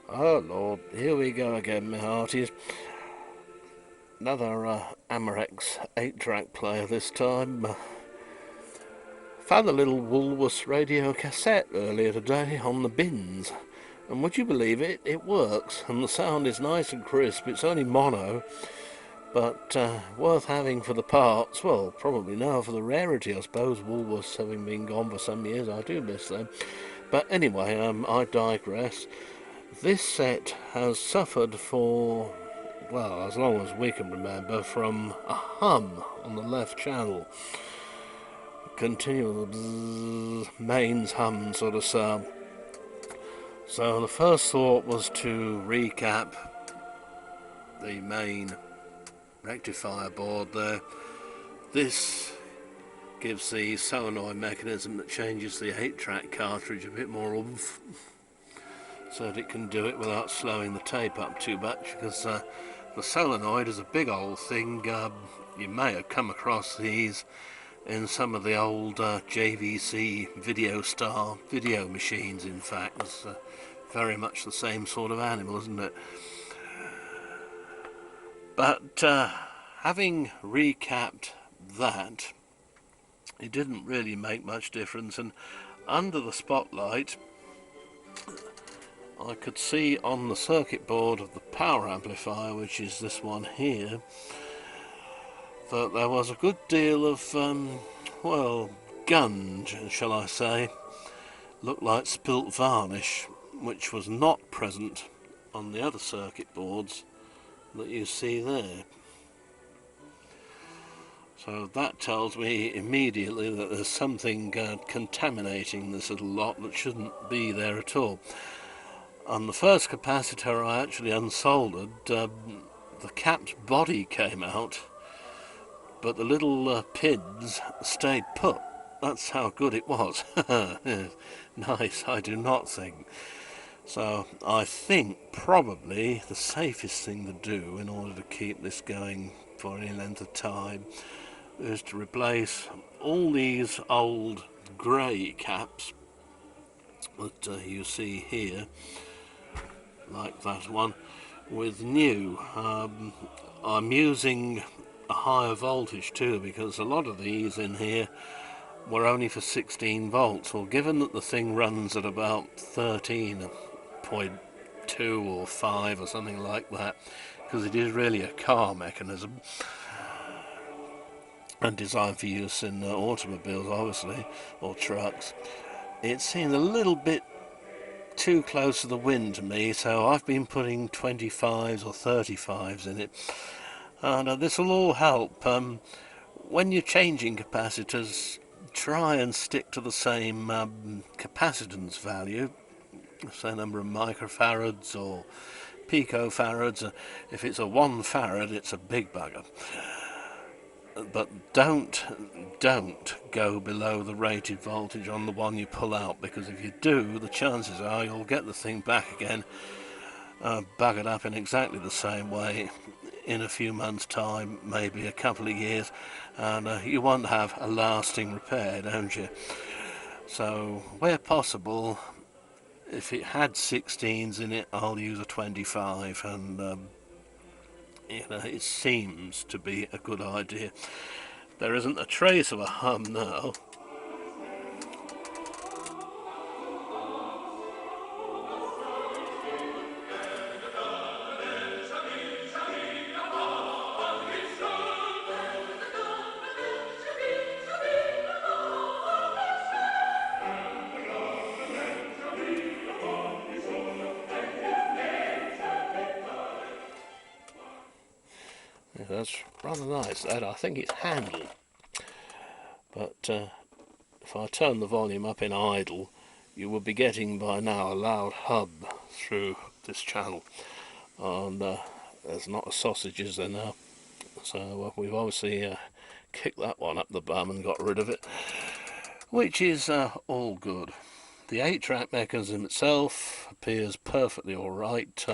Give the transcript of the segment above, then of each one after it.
Oh Lord, here we go again, my hearties. Another Amorex 8-track player this time. Found a little Woolworths radio cassette earlier today on the bins. And would you believe it? It works, and the sound is nice and crisp. It's only mono, but worth having for the parts. Well, probably now for the rarity, I suppose. Woolworths having been gone for some years, I do miss them. But anyway, I digress. This set has suffered for, well, as long as we can remember, from a hum on the left channel. Continual bzzz, mains hum sort of sound. So the first thought was to recap the main rectifier board there. This gives the solenoid mechanism that changes the 8-track cartridge a bit more oomph, so that it can do it without slowing the tape up too much, because the solenoid is a big old thing. You may have come across these in some of the old JVC Video Star video machines. In fact, it's very much the same sort of animal, isn't it? But having recapped that, it didn't really make much difference, and under the spotlight I could see on the circuit board of the power amplifier, which is this one here, that there was a good deal of, well, gunge, shall I say. Looked like spilt varnish, which was not present on the other circuit boards that you see there. So that tells me immediately that there's something contaminating this little lot that shouldn't be there at all. On the first capacitor I actually unsoldered, the capped body came out, but the little pins stayed put. That's how good it was. Nice, I do not think. So I think probably the safest thing to do in order to keep this going for any length of time is to replace all these old grey caps that you see here, like that one, with new. I'm using a higher voltage too, because a lot of these in here were only for 16 volts. Well, given that the thing runs at about 13.2 or 5 or something like that, because it is really a car mechanism and designed for use in automobiles, obviously, or trucks, it seems a little bit too close to the wind to me, so I've been putting 25s or 35s in it, and this will all help. When you're changing capacitors, try and stick to the same capacitance value, say number of microfarads or picofarads. If it's a 1 farad, it's a big bugger. But don't go below the rated voltage on the one you pull out, because if you do, the chances are you'll get the thing back again, buggered up in exactly the same way in a few months' time, maybe a couple of years, and you won't have a lasting repair, don't you? So where possible, if it had 16s in it, I'll use a 25, and it seems to be a good idea. There isn't a trace of a hum now. Yeah, that's rather nice, that. I think it's handled. But if I turn the volume up in idle, you will be getting by now a loud hum through this channel. And there's not a sausage, is there now? So we've obviously kicked that one up the bum and got rid of it, which is all good. The 8-track mechanism itself appears perfectly alright.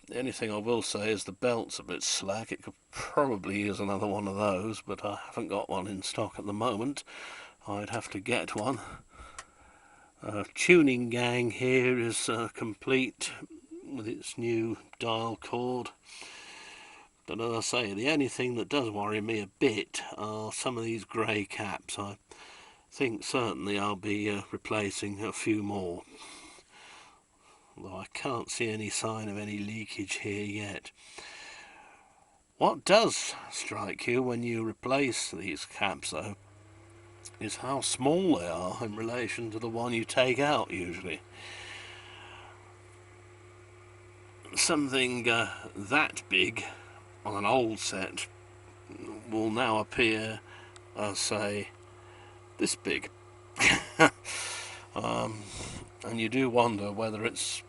The only thing I will say is the belt's a bit slack. It could probably use another one of those, but I haven't got one in stock at the moment. I'd have to get one. Tuning gang here is complete with its new dial cord. But as I say, the only thing that does worry me a bit are some of these grey caps. I think certainly I'll be replacing a few more, although I can't see any sign of any leakage here yet. What does strike you when you replace these caps, though, is how small they are in relation to the one you take out usually. Something that big on an old set will now appear as, say, this big. And you do wonder whether it's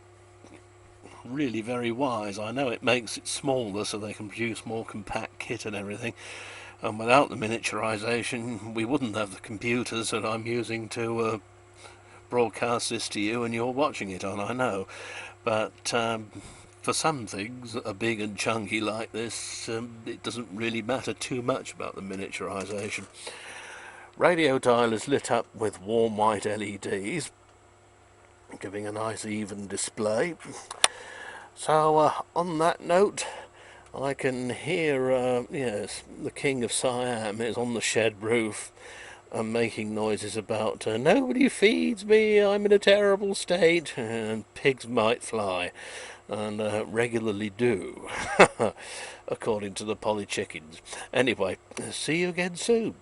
really very wise. I know it makes it smaller so they can produce more compact kit and everything, and without the miniaturization we wouldn't have the computers that I'm using to broadcast this to you and you're watching it on, I know. But for some things that are big and chunky like this, it doesn't really matter too much about the miniaturization. Radio dial is lit up with warm white LEDs, giving a nice even display. So on that note, I can hear, yes, the King of Siam is on the shed roof and making noises about nobody feeds me, I'm in a terrible state, and pigs might fly, and regularly do, according to the Polly chickens. Anyway, see you again soon.